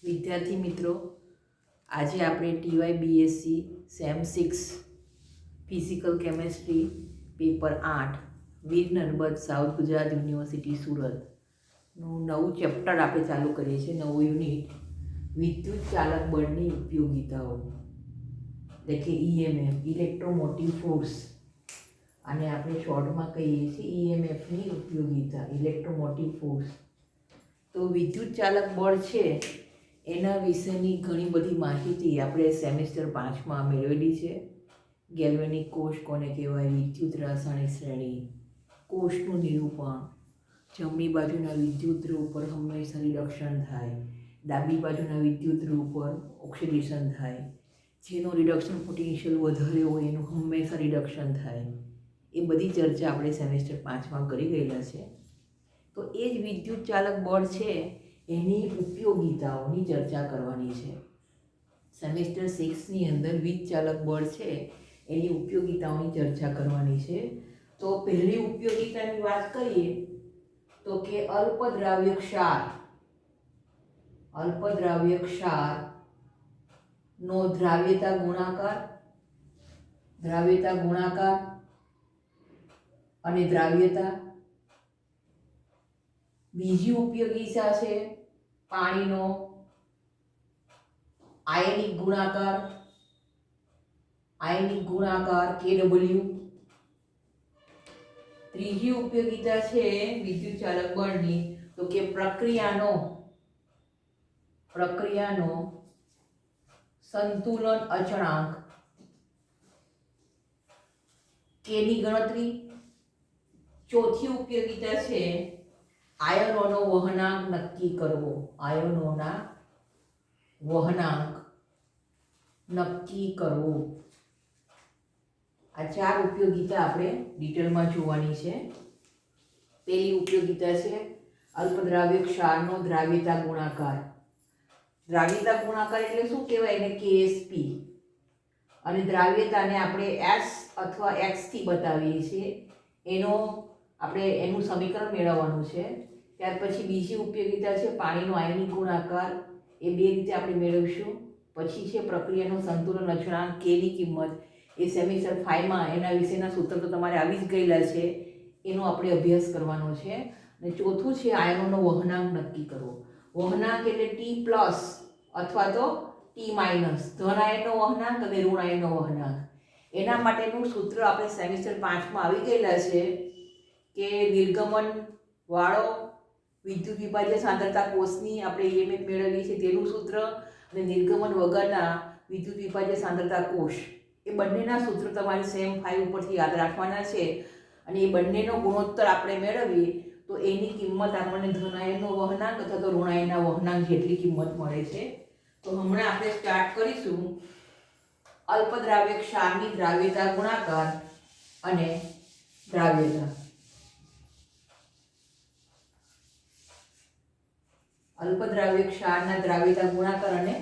વિદ્યાર્થી મિત્રો, આજે આપણે TY BSc sem 6 physical chemistry paper 8 Veer Narmad south Gujarat university સુરતનું નવું ચેપ્ટર આપણે ચાલુ કરીએ છીએ, નવું યુનિટ વિદ્યુત ચાલક બળની ઉપયોગિતાઓ, એટલે કે ઈએમએફ ઇલેક્ટ્રોમોટિવ ફોર્સ, અને આપણે શોર્ટમાં કહીએ છીએ ઈએમએફની ઉપયોગિતા ઇલેક્ટ્રોમોટિવ ફોર્સ. તો વિદ્યુત ચાલક બળ છે એના વિશેની ઘણી બધી માહિતી આપણે સેમેસ્ટર 5માં મેળવેલી છે. ગેલ્વેનિક કોષ કોને કહેવાય, વિદ્યુત રાસાયણિક શ્રેણી, કોષનું નિરૂપણ, જમણી બાજુના વિદ્યુત ધ્રુવ પર હંમેશા રિડક્શન થાય, ડાબી બાજુના વિદ્યુત ધ્રુવ પર ઓક્સિડેશન થાય, જેનો રિડક્શન પોટેન્શિયલ વધારે હોય એનું હંમેશા રિડક્શન થાય. એ બધી ચર્ચા આપણે સેમેસ્ટર 5માં કરી ગયેલા છે. તો એ જ વિદ્યુત ચાલક બળ છે એની ઉપયોગિતાઓની ચર્ચા કરવાની છે. સેમેસ્ટર 6ની અંદર વીજ ચાલક બળ છે એની ઉપયોગિતાઓની ચર્ચા કરવાની છે. તો પહેલી ઉપયોગિતાની વાત કરીએ તો કે અલ્પદ્રાવ્ય ક્ષાર નો દ્રાવ્યતા ગુણાકાર અને દ્રાવ્યતા. બીજી ઉપયોગિતા છે પાણીનો આયનિક ગુણાકાર KW. ત્રીજી ઉપયોગિતા છે વિદ્યુત ચાલક બળની તો કે પ્રક્રિયાનો સંતુલન અચળાંક K ની ગણતરી. ચોથી ઉપયોગિતા છે આયનોનો વહનાંક નક્કી કરવો, આ ચાર ઉપયોગિતા આપણે ડિટેલમાં જોવાની છે. પહેલી ઉપયોગિતા છે અલ્પદ્રાવ્ય ક્ષારનો દ્રાવ્યતા ગુણાકાર. દ્રાવ્યતા ગુણાકાર એટલે શું કહેવાય એને? KSP. અને દ્રાવ્યતાને આપણે S અથવા X થી બતાવીએ છીએ. એનું સમીકરણ મેળવવાનું છે. ત્યાર પછી બીજી ઉપયોગિતા છે પાણીનો આયનિક ગુણાકાર. એ બે રીતે આપણે મેળવીશું. પછી છે પ્રક્રિયાનો સંતુલન અચળાંક K ની કિંમત. એ સેમેસ્ટર 5માં એના વિશેના સૂત્ર તો તમારે આવી જ ગયેલા છે, એનો આપણે અભ્યાસ કરવાનો છે. અને ચોથું છે આયનોનો વહનાંક નક્કી કરવો. વહનાંક એટલે T+ અથવા તો T-, ધન આયનનો વહનાંક અને ઋણ આયનનો વહનાંક. એના માટેનું સૂત્ર આપણે સેમેસ્ટર 5માં આવી ગયેલા છે કે નિર્ગમન વાળો વિદ્યુત વિભાજ્ય સાંદ્રતા કોષની આપણે ઈએમએફ મેળવીએ છીએ તેનું સૂત્ર, અને નિર્ગમન વગરના વિદ્યુત વિભાજ્ય સાંદ્રતા કોષ, એ બંનેના સૂત્ર તમારે સેમ 5 ઉપરથી યાદ રાખવાના છે. અને એ બંનેનો ગુણોત્તર આપણે મેળવીએ તો એની કિંમત આપણને ધન આયનનો વહનાંક અથવા તો ઋણ આયનના વહનાંક જેટલી કિંમત મળે છે. તો હમણાં આપણે સ્ટાર્ટ કરીશું અલ્પદ્રાવ્ય ક્ષારની દ્રાવ્યતા ગુણાકાર અને દ્રાવ્યતા. અલ્પદ્રાવ્ય ક્ષારના દ્રાવ્યતા ગુણાકાર અને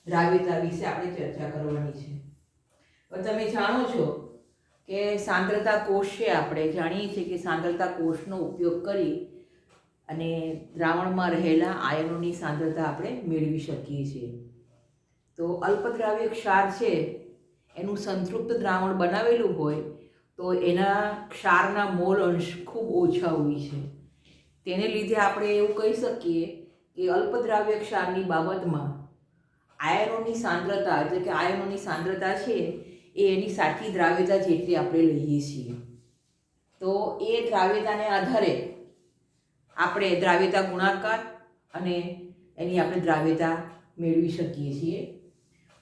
દ્રાવ્યતા વિશે આપણે ચર્ચા કરવાની છે. તો તમે જાણો છો કે સાંદ્રતા કોષ છે, આપણે જાણીએ છીએ કે સાંદ્રતા કોષનો ઉપયોગ કરી અને દ્રાવણમાં રહેલા આયનોની સાંદ્રતા આપણે મેળવી શકીએ છીએ. તો અલ્પદ્રાવ્ય ક્ષાર છે એનું સંતૃપ્ત દ્રાવણ બનાવેલું હોય તો એના ક્ષારના મોલ અંશ ખૂબ ઓછા હોય છે. તેને લીધે આપણે એવું કહી શકીએ કે અલ્પદ્રાવ્ય ક્ષારની બાબતમાં આયનોની સાંદ્રતા, એટલે કે આયનોની સાંદ્રતા છે એ એની સાચી દ્રાવ્યતા જેટલી આપણે લઈએ છીએ. તો એ દ્રાવ્યતાને આધારે આપણે દ્રાવ્યતા ગુણાકાર અને એની આપણે દ્રાવ્યતા મેળવી શકીએ છીએ.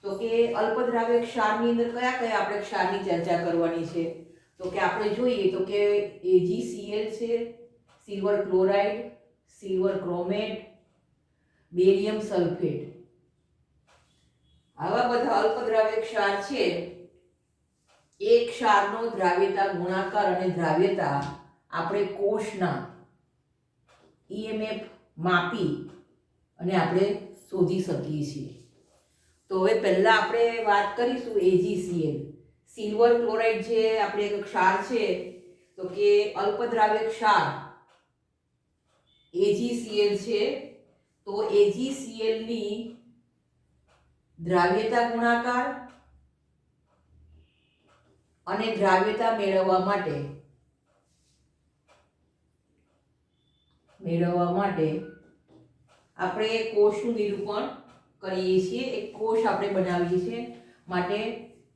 તો કે અલ્પદ્રાવ્ય ક્ષારની અંદર કયા કયા આપણે ક્ષારની ચર્ચા કરવાની છે? તો કે આપણે જોઈએ તો કે AgCl છે, silver chloride, silver chromate, barium sulphate. આવા બધા અલ્પદ્રાવ્ય ક્ષાર છે. એક ક્ષારનો દ્રાવ્યતા ગુણાકાર અને દ્રાવ્યતા આપણે કોષના ઈએમએફ માપી અને આપણે શોધી શકીએ છીએ. તો હવે પહેલા આપણે વાત કરીશું AgCl. સિલ્વર ક્લોરાઇડ જે આપણે એક ક્ષાર છે, તો કે અલ્પદ્રાવ્ય ક્ષાર AgCl છે. તો AgCl ની દ્રાવ્યતા ગુણાકાર અને દ્રાવ્યતા મેળવવા માટે આપણે કોષનું નિરૂપણ કરીએ છીએ. એક કોષ આપણે બનાવીએ છીએ. માટે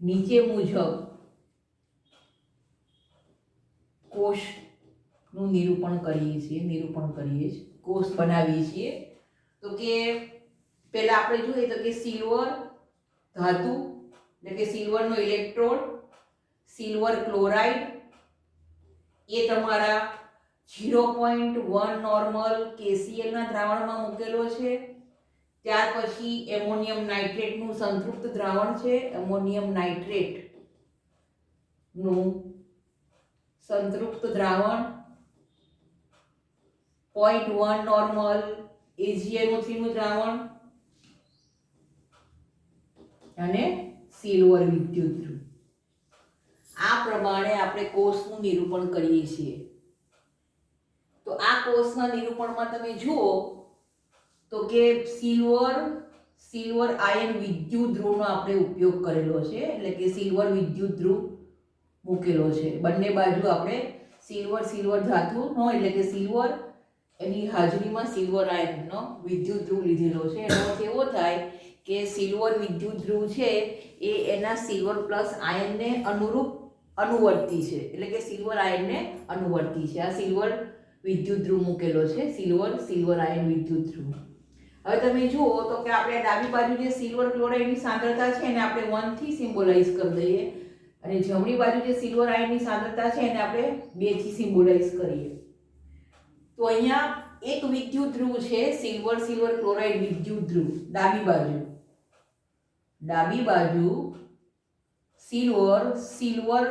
નીચે મુજબ કોષનું નિરૂપણ કરીએ છીએ. કોષ બનાવીએ છીએ. તો કે પહેલા આપણે જોઈએ તો કે સિલ્વર ધાતુ એટલે કે સિલ્વરનો ઇલેક્ટ્રોડ, સિલ્વર ક્લોરાઇડ એ તમારા 0.1 નોર્મલ KCl ના દ્રાવણમાં મૂકેલો છે. ત્યાર પછી એમોનિયમ નાઇટ્રેટનું સંતૃપ્ત દ્રાવણ છે. એમોનિયમ નાઇટ્રેટનું સંતૃપ્ત દ્રાવણ 0.1 નોર્મલ AgNO3 નું દ્રાવણ અને સિલ્વર વિદ્યુત ધ્રુવ. આ પ્રમાણે આપણે કોષનું નિરૂપણ કરીએ છીએ. તો આ કોષના નિરૂપણમાં તમે જુઓ તો કે સિલ્વર આયન વિદ્યુત ધ્રુવનો આપણે ઉપયોગ કરેલો છે. એટલે કે સિલ્વર વિદ્યુત ધ્રુવ મૂકેલો છે. બંને બાજુ આપણે સિલ્વર ધાતુનો એટલે કે સિલ્વર એની હાજરીમાં સિલ્વર આયનનો વિદ્યુત ધ્રુવ લીધેલો છે. એનો અર્થ એવો થાય કે સિલ્વર વિદ્યુત ધ્રુવ છે એ એના સિલ્વર પ્લસ આયનને અનુવર્તી છે. એટલે કે સિલ્વર આયનને અનુવર્તી છે. આ સિલ્વર વિદ્યુત ધ્રુવ મૂકેલો છે. સિલ્વર આયન વિદ્યુત ધ્રુવ. હવે તમે જુઓ તો કે આપણે ડાબી બાજુ જે સિલ્વર ક્લોરાઇડની સાંદ્રતા છે એને આપણે 1 થી સિમ્બોલાઇઝ કરી દઈએ અને જમણી બાજુ જે સિલ્વર આયનની સાંદ્રતા છે એને આપણે 2 થી સિમ્બોલાઇઝ કરીએ. તો અહીંયા એક વિદ્યુત ધ્રુવ છે સિલ્વર ક્લોરાઇડ વિદ્યુત ધ્રુવ. ડાબી બાજુ સિલ્વર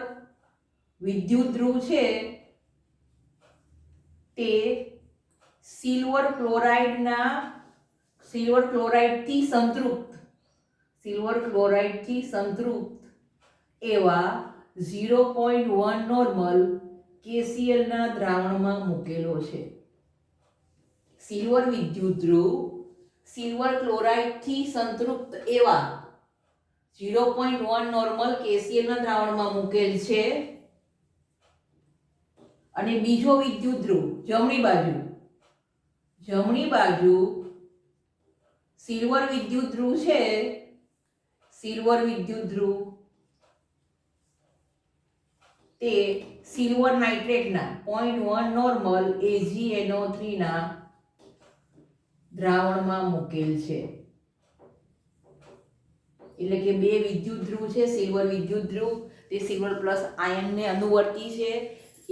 વિદ્યુત ધ્રુવ છે તે સિલ્વર ક્લોરાઇડથી સંતૃપ્ત એવા 0.1 નોર્મલ KCl ના દ્રાવણમાં મૂકેલો છે. સિલ્વર વિદ્યુત ધ્રુવ સિલ્વર ક્લોરાઇડથી સંતૃપ્ત એવા 0.1 નોર્મલ KCl ના દ્રાવણમાં મૂકેલ છે. અને બીજો વિદ્યુત ધ્રુવ જમણી બાજુ સિલ્વર વિદ્યુત ધ્રુવ છે. તે સિલ્વર નાઇટ્રેટના 0.1 નોર્મલ AgNO3 ના દ્રાવણમાં મૂકેલ છે. એટલે કે બે વિદ્યુત ધ્રુવ છે. સિલ્વર વિદ્યુત ધ્રુવ તે સિલ્વર પ્લસ આયનને અનુવર્તી છે.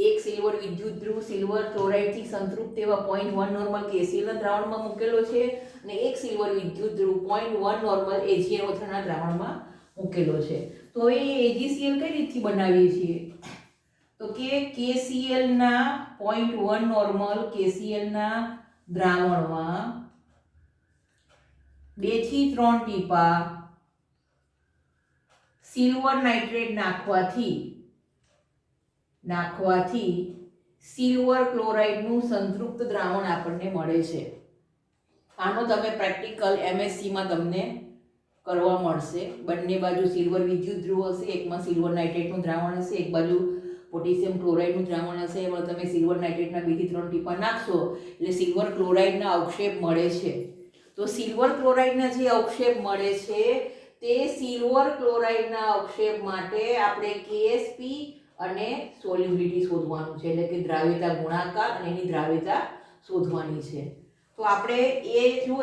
એક સિલ્વર વિદ્યુત ધ્રુવ સિલ્વર ક્લોરાઇડથી સંતૃપ્ત એવા 0.1 નોર્મલ KCl ના દ્રાવણમાં મૂકેલો છે અને એક સિલ્વર વિદ્યુત ધ્રુવ 0.1 નોર્મલ AgNO3 ના દ્રાવણમાં મૂકેલો છે. તો હવે AgCl કઈ રીતથી બનાવીએ છીએ તો કે KCl ના 0.1 નોર્મલ KCl ના દ્રાવણમાં 2 થી 3 ટીપા સિલ્વર નાઇટ્રેટ નાખવાથી સિલ્વર ક્લોરાઇડનું સંતૃપ્ત દ્રાવણ આપણને મળે છે. આનો તમે પ્રેક્ટિકલ MSc માં તમને કરવા મળશે. બંને બાજુ સિલ્વર વિદ્યુત ધ્રુવ હશે, એકમાં સિલ્વર નાઇટ્રેટનું દ્રાવણ હશે, એક બાજુ પોટેશિયમ ક્લોરાઇડનું દ્રાવણ હશે. એમાં તમે સિલ્વર નાઇટ્રેટના 2 થી 3 ટીપા નાખશો એટલે સિલ્વર ક્લોરાઇડના અવક્ષેપ મળે છે. તો સિલ્વર ક્લોરાઇડના જે અવક્ષેપ મળે છે તે સિલ્વર ક્લોરાઇડના અવક્ષેપ માટે આપણે KSP અને સોલ્યુબિલિટી શોધવાનું છે. એટલે કે દ્રાવ્યતા ગુણાકાર અને એની દ્રાવ્યતા શોધવાની છે. તો આપણે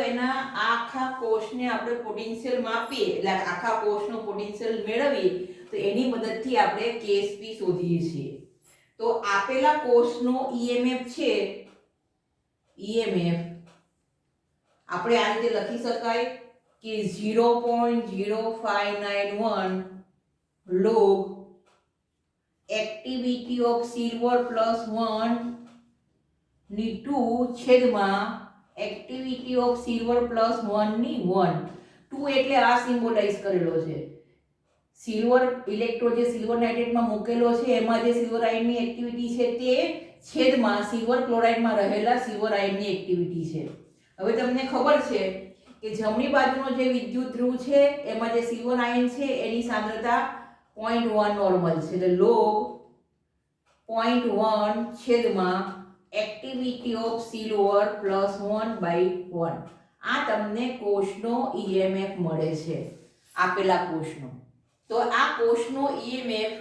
એના આખા કોષને આપણે પોટેન્શિયલ માપીએ એટલે આખા કોષનો પોટેન્શિયલ મેળવીએ તો એની મદદથી આપણે KSP શોધીએ છીએ. તો આપેલા કોષનો EMF છે આપણે આ રીતે લખી શકાય કે 0.0591 log activity of silver plus 1 ની 2 છેદમાં એક્ટિવિટી ઓફ સિલ્વર પ્લસ 1 ની 1. 2 એટલે આ સિમ્બોલાઇઝ કરેલો છે. સિલ્વર ઇલેક્ટ્રોડ જે સિલ્વર નાઇટ્રેટમાં મૂકેલો છે એમાં જે સિલ્વર આયનની એક્ટિવિટી છે તે છેદમાં સિલ્વર ક્લોરાઇડમાં રહેલા સિલ્વર આયનની એક્ટિવિટી છે. હવે તમને ખબર છે કે જમણી બાજુનો જે વિદ્યુત ધ્રુવ છે એમાં જે સિલ્વર આયન છે એની સાંદ્રતા 0.1 નોર્મલ છે, એટલે log 0.1 છેદમાં એક્ટિવિટી ઓફ સિલ્વર પ્લસ 1/1 આ તમને કોષનો EMF મળે છે, આપેલા કોષનો. તો આ કોષનો EMF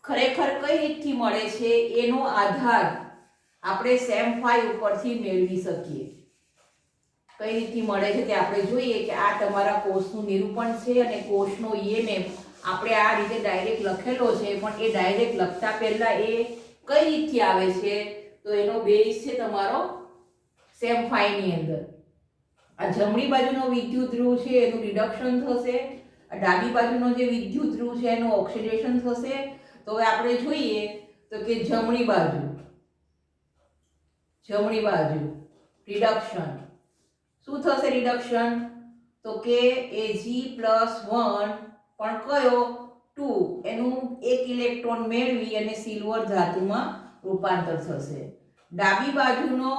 ખરેખર કઈ રીતથી મળે છે એનો આધાર આપણે સેમ 5 ઉપરથી મેળવી શકીએ. કઈ રીતથી મળે છે તે આપણે જોઈએ કે આ તમારા કોષનું નિરૂપણ છે અને કોષનો EMF આપણે આ રીતે ડાયરેક્ટ લખેલો છે, પણ એ ડાયરેક્ટ લખતા પહેલા એ કઈ રીતથી આવે છે તો એનો બેઝ છે તમારો સેમ 5 ની અંદર. આ જમણી બાજુનો વિદ્યુત ધ્રુવ છે એનું રિડક્શન થશે, આ ડાબી બાજુનો જે વિદ્યુત ધ્રુવ છે એનું ઓક્સિડેશન થશે. તો હવે આપણે જોઈએ તો કે જમણી બાજુ રિડક્શન શું થશે? રિડક્શન તો કે Ag+1 પણ કયો 2 એનું એક ઇલેક્ટ્રોન મેળવી અને સિલ્વર ધાતુમાં રૂપાંતર થશે. ડાબી બાજુનો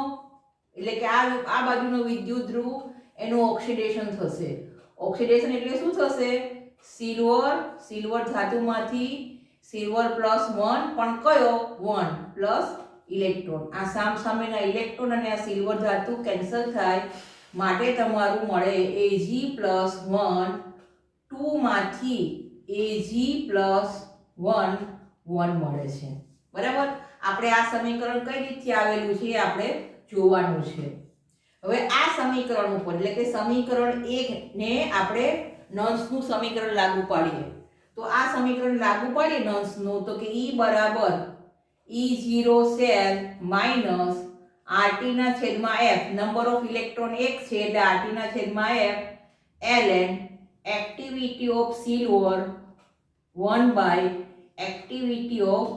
એટલે કે આ બાજુનો વિદ્યુત ધ્રુવ એનું ઓક્સિડેશન થશે. ઓક્સિડેશન એટલે શું થશે? સિલ્વર ધાતુમાંથી સિલ્વર +1 પણ કયો 1 પ્લસ ઇલેક્ટ્રોન. આ સામસામેના ઇલેક્ટ્રોન અને આ સિલ્વર ધાતુ કેન્સલ થાય માટે તમારું મળે Ag+1 2 માંથી Ag+1 1 મળે છે. બરાબર. આપણે આ સમીકરણ કઈ રીતે આવેલું છે આપણે જોવાનું છે. હવે આ સમીકરણ ઉપર એટલે કે સમીકરણ 1 ને આપણે નંસનું સમીકરણ લાગુ પાડીએ. તો આ સમીકરણ લાગુ પાડીએ નંસનું તો કે E બરાબર E0 cell minus RT/F number of electron 1 છે એટલે RT/F ln activity of silver 1/એક્ટિવિટી ઓફ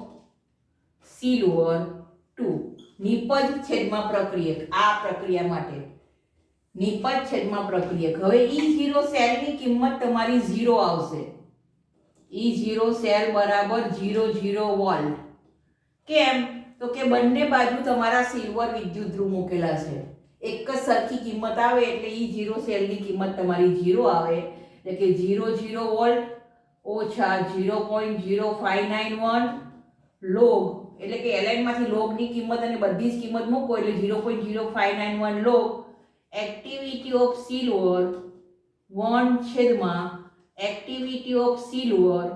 સિલ્વર 2 નિપજ છેદમાં પ્રક્રિયક. આ પ્રક્રિયા માટે નિપજ છેદમાં પ્રક્રિયક. હવે E0 સેલની કિંમત તમારી 0 આવશે. E0 સેલ બરાબર 0 વોલ્ટ. કેમ? તો કે બંને બાજુ તમારા સિલ્વર વિદ્યુત ધ્રુવ મૂકેલા છે, એક જ સરખી કિંમત આવે એટલે E0 સેલની કિંમત તમારી 0 આવે, એટલે કે 0 વોલ્ટ ઓછા 0.0591 લોગ એટલે કે ln માંથી લોગની કિંમત અને બધી જ કિંમત મૂકો એટલે 0.0591 લોગ એક્ટિવિટી ઓફ સિલ્વર 1 છેદમાં એક્ટિવિટી ઓફ સિલ્વર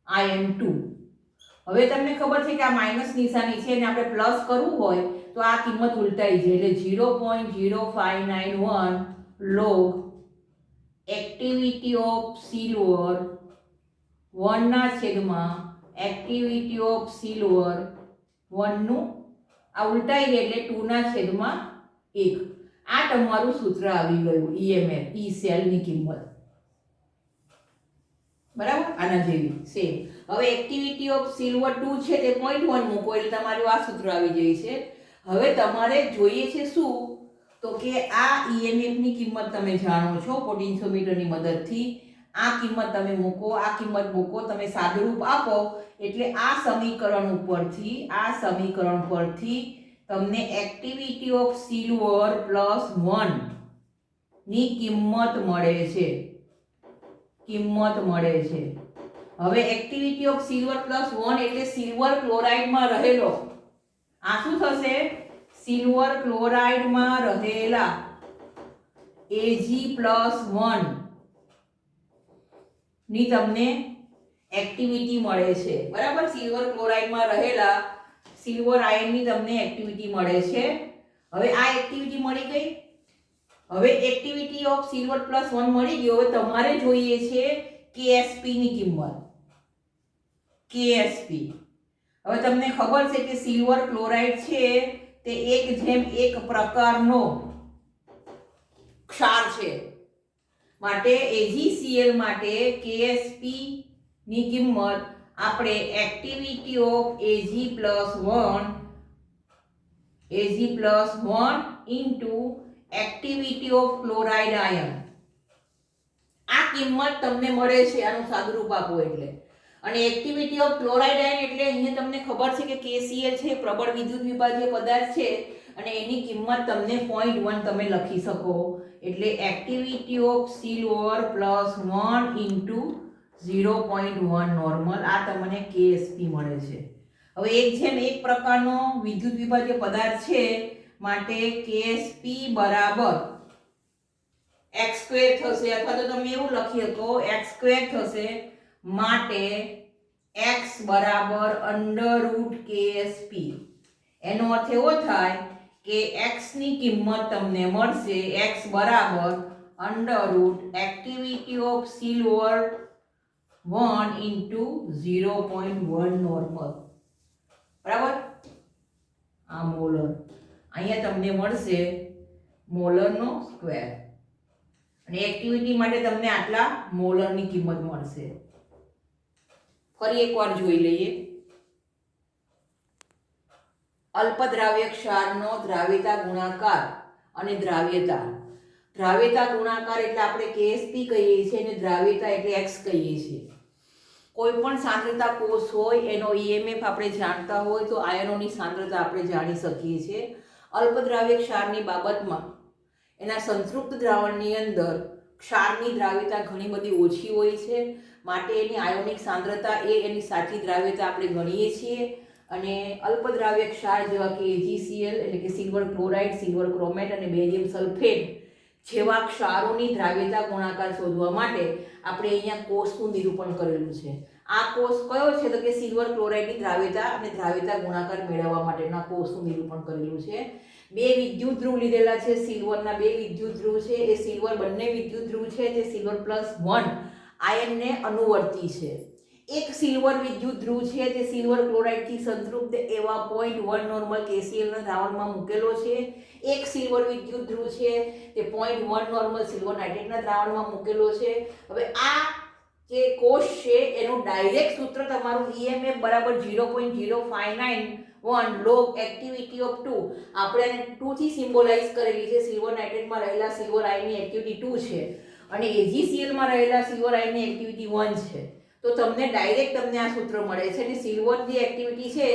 આયન 2. હવે તમને ખબર છે કે આ માઈનસ નિશાની છે અને આપણે પ્લસ કરવું હોય તો આ કિંમત ઉલટાઈ જાય એટલે 0.0591 લોગ એક્ટિવિટી ઓફ સિલ્વર 1 ના છેદમાં એક્ટિવિટી ઓફ સિલ્વર 1 નું આ ઉલટાઈ જાય એટલે 2 ના છેદમાં 1. આ તમારું સૂત્ર આવી ગયું EMF E સેલની કિંમત. બરાબર. આના જેવી સેમ. હવે એક્ટિવિટી ઓફ સિલ્વર 2 છે તે 0.1 મૂકો એટલે તમારું આ સૂત્ર આવી જાય છે. હવે તમારે જોઈએ છે શું તો કે આ EMF ની કિંમત તમે જાણો છો પોટેન્શિયોમીટરની મદદથી. આ કિંમત તમે મૂકો, આ કિંમત મૂકો, તમે સાદુરૂપ આપો એટલે આ સમીકરણ પરથી તમને એક્ટિવિટી ઓફ સિલ્વર +1 ની કિંમત મળે છે. હવે એક્ટિવિટી ઓફ સિલ્વર +1 એટલે સિલ્વર ક્લોરાઇડમાં રહેલો આ શું થશે? સિલ્વર ક્લોરાઇડમાં રહેલા Ag+1 ની તમને એક્ટિવિટી મળે છે. બરાબર. સિલ્વર ક્લોરાઇડમાં રહેલા સિલ્વર આયનની તમને એક્ટિવિટી મળે છે. હવે આ એક્ટિવિટી મળી ગઈ. હવે એક્ટિવિટી ઓફ સિલ્વર +1 મળી ગયો. હવે તમારે જોઈએ છે KSP ની કિંમત. KSP હવે તમને ખબર છે કે સિલ્વર ક્લોરાઇડ છે તે 1:1 પ્રકારનો ક્ષાર છે માટે AgCl માટે KSP ની કિંમત આપણે activity of Ag+1 into activity of chloride ion આ કિંમત તમને મળે છે. આનું સાદુરૂપ આપો એટલે. અને એક્ટિવિટી ઓફ ક્લોરાઇડ આયન એટલે અહીંયા તમને ખબર છે કે KCl છે પ્રબળ વિદ્યુત વિભાજ્ય પદાર્થ છે અને એની કિંમત તમને 0.1 તમે લખી શકો એટલે activity of silver plus 1 into 0.1 normal, આ તમને કેએસપી મળે છે. હવે એક છે ને એક પ્રકારનો વિદ્યુત વિભાજ્ય પદાર્થ છે માટે કેએસપી બરાબર x સ્ક્વેર થશે, અથવા તો તમે એવું લખી શકો x સ્ક્વેર થશે, માટે x બરાબર √ KSP. એનો અર્થ એવો થાય કે x ની કિંમત તમને મળશે x બરાબર √ activity of silver 1 into 0.1 normal, બરાબર. આ મોલર, અહીંયા તમને મળશે મોલરનો સ્ક્વેર, અને એક્ટિવિટી માટે તમને આટલા મોલરની કિંમત મળશે. ફરી એકવાર જોઈ લઈએ. અલ્પદ્રાવ્ય ક્ષારનો દ્રાવ્યતા ગુણાકાર અને દ્રાવ્યતા. દ્રાવ્યતા ગુણાકાર એટલે આપણે કેએસપી કહીએ છીએ અને દ્રાવ્યતા એટલે x કહીએ છીએ. કોઈ પણ સાંદ્રતા કોષ હોય એનો ઈએમએફ આપણે જાણતા હોય તો આયનોની સાંદ્રતા આપણે જાણી શકીએ છીએ. અલ્પદ્રાવ્ય ક્ષારની બાબતમાં એના સંતૃપ્ત દ્રાવણની અંદર ક્ષારની દ્રાવ્યતા ઘણી બધી ઓછી હોય છે, માટે એની આયોનિક સાંદ્રતા એની સાચી દ્રાવ્યતા આપણે ગણીએ છીએ. અને અલ્પદ્રાવ્ય ક્ષાર જેવા કે AgCl એટલે કે સિલ્વર ક્લોરાઇડ, સિલ્વર ક્રોમેટ અને બેરિયમ સલ્ફેટ જેવા ક્ષારોની દ્રાવ્યતા ગુણાકાર શોધવા માટે આપણે અહીંયા કોષનું નિરૂપણ કરેલું છે. આ કોષ કયો છે તો કે સિલ્વર ક્લોરાઇડની દ્રાવ્યતા અને દ્રાવ્યતા ગુણાકાર મેળવવા માટેના કોષનું નિરૂપણ કરેલું છે. બે વિદ્યુત ધ્રુવ લીધેલા છે, સિલ્વરના બે વિદ્યુત ધ્રુવ છે. એ સિલ્વર બંને વિદ્યુત ધ્રુવ છે તે સિલ્વર +1 આયનને અનુવર્તી છે. એક સિલ્વર વિદ્યુત ધ્રુવ છે તે સિલ્વર ક્લોરાઇડથી સંતૃપ્ત એવા 0.1 નોર્મલ KCl ના દ્રાવણમાં મૂકેલો છે. એક સિલ્વર વિદ્યુત ધ્રુવ છે તે 0.1 નોર્મલ સિલ્વર નાઇટ્રેટના દ્રાવણમાં મૂકેલો છે. હવે આ જે કોષ છે એનું ડાયરેક્ટ સૂત્ર તમારું EMF બરાબર 0.0591 log એક્ટિવિટી ઓફ 2, આપણે 2 થી સિમ્બોલાઇઝ કરેલી છે. સિલ્વર નાઇટ્રેટમાં રહેલા સિલ્વર આયનની એક્ટિવિટી 2 છે અને AgCl માં રહેલા સિલ્વર આયનની એક્ટિવિટી 1 છે. તો તમને ડાયરેક્ટ તમને આ સૂત્ર મળે છે અને સિલ્વર જે એક્ટિવિટી છે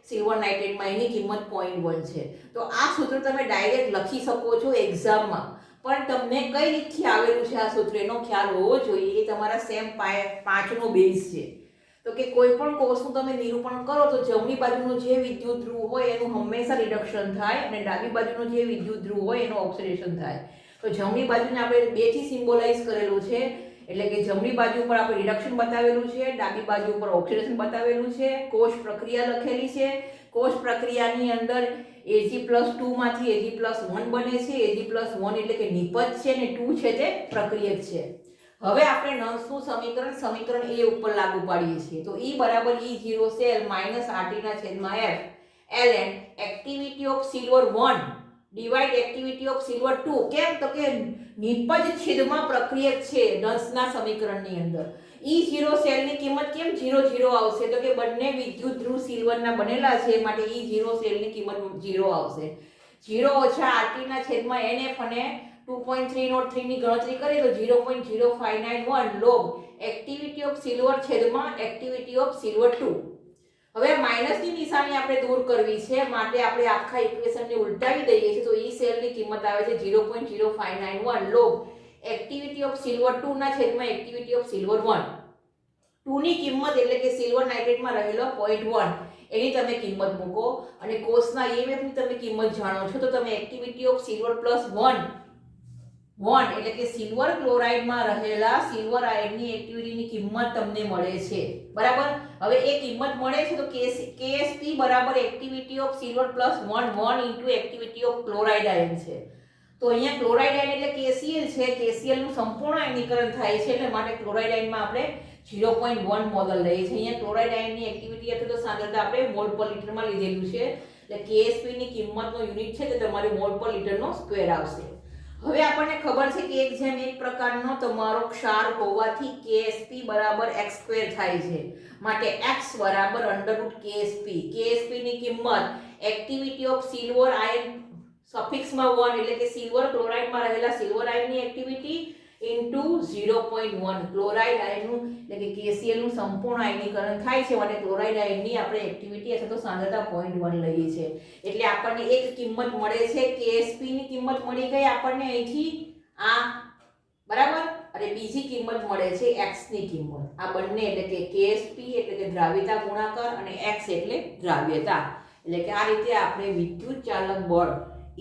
સિલ્વર નાઇટ્રેટમાં એની કિંમત 0.1 છે. તો આ સૂત્ર તમે ડાયરેક્ટ લખી શકો છો એક્ઝામમાં, પણ તમને કઈ રીતથી આવેલું છે આ સૂત્ર એનો ખ્યાલ હોવો જોઈએ. એ તમારા સેમ 5 નો બેઝ છે. તો કે કોઈ પણ કોષનું તમે નિરૂપણ કરો તો જમણી બાજુનું જે વિદ્યુત ધ્રુવ હોય એનું હંમેશા રિડક્શન થાય અને ડાબી બાજુનું જે વિદ્યુત ધ્રુવ હોય એનું ઓક્સિડેશન થાય. તો જમણી બાજુને આપણે 2 થી સિમ્બોલાઇઝ કરેલું છે, એટલે કે જમણી બાજુ ઉપર આપણે રિડક્શન બતાવેલું છે, ડાબી બાજુ ઉપર ઓક્સિડેશન બતાવેલું છે. કોષ પ્રક્રિયા લખેલી છે. કોષ પ્રક્રિયાની અંદર Ag+2 માંથી Ag+1 બને છે. Ag+1 એટલે કે નિપજ છે અને 2 છે તે પ્રક્રિયક છે. હવે આપણે નલ્સનું સમીકરણ A ઉપર લાગુ પાડીએ છીએ. તો E બરાબર E0 cell -RT/F ln activity of silver 1 divide activity of silver 2. કેમ તો કે નિપજ છેદમાં પ્રક્રિયક છે નલ્સના સમીકરણની અંદર. E0 સેલની કિંમત કેમ 0 0 આવશે તો કે બંને વિદ્યુત ધ્રુવ સિલ્વરના બનેલા છે, માટે E0 સેલની કિંમત 0 આવશે. 0 ઓછા RT/NF અને 2.303 ની ગણતરી કરીએ તો 0.0591 log એક્ટિવિટી ઓફ સિલ્વર છેદમાં એક્ટિવિટી ઓફ સિલ્વર 2. હવે માઈનસની નિશાની આપણે દૂર કરવી છે, માટે આપણે આખા ઇક્વેશનને ઉલટાવી દઈએ છીએ. તો E સેલની કિંમત આવે છે 0.0591 log એક્ટિવિટી ઓફ સિલ્વર 2 ના છેદમાં એક્ટિવિટી ઓફ સિલ્વર 1. 2 ની કિંમત એટલે કે સિલ્વર નાઇટ્રેટમાં રહેલો 0.1 એની તમે કિંમત મૂકો અને કોષના EMF ની તમે કિંમત જાણો છો તો તમે એક્ટિવિટી ઓફ સિલ્વર +1 એટલે કે સિલ્વર ક્લોરાઇડમાં રહેલા સિલ્વર આયનની એક્ટિવિટીની કિંમત તમને મળે છે. બરાબર. હવે એ કિંમત મળે છે તો KSP બરાબર activity of silver +1 into activity of chloride ion છે. તો અહીંયા ક્લોરાઇડ આયન એટલે KCl છે. KCl નું સંપૂર્ણ આયનીકરણ થાય છે એટલે માટે ક્લોરાઇડ આયનમાં આપણે 0.1 મોલ લઈએ છીએ. અહીંયા ક્લોરાઇડ આયનની એક્ટિવિટી અથવા તો સાંદ્રતા આપણે મોલ પર લિટરમાં લીધેલું છે, એટલે KSP ની કિંમતનો યુનિટ છે તે તમારી મોલ પર લિટરનો સ્ક્વેર આવશે. હવે આપણને ખબર છે કે 1:1 પ્રકારનો તમારો ક્ષાર હોવાથી KSP બરાબર x² થાય છે, માટે x બરાબર √KSP. KSP ની કિંમત એક્ટિવિટી ઓફ સિલ્વર આયન સફિક્સમાં 1 એટલે કે સિલ્વર ક્લોરાઇડમાં રહેલા સિલ્વર આયનની એક્ટિવિટી ઇન્ટુ 0.1 ક્લોરાઇડ આયનનું એટલે કે KCl નું સંપૂર્ણ આયનીકરણ થાય છે, માટે ક્લોરાઇડ આયનની આપણે એક્ટિવિટી અથવા તો સાંદ્રતા 0.1 લઈએ છીએ. એટલે આપણને એક કિંમત મળે છે KSP ની કિંમત મળી ગઈ આપણને અહીંથી અને બીજી કિંમત મળે છે x ની કિંમત. આ બંને એટલે કે Ksp એટલે કે દ્રાવ્યતા ગુણાકાર અને x એટલે દ્રાવ્યતા. એટલે કે આ રીતે આપણે વિદ્યુત ચાલક બળ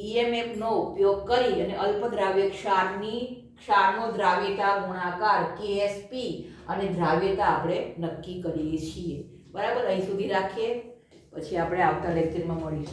EMF નો ઉપયોગ કરી અને અલ્પદ્રાવ્ય ક્ષારનો દ્રાવ્યતા ગુણાકાર Ksp અને દ્રાવ્યતા આપણે નક્કી કરીએ છીએ. બરાબર, અહીં સુધી રાખીએ, પછી આપણે આવતા લેક્ચરમાં મળીશું.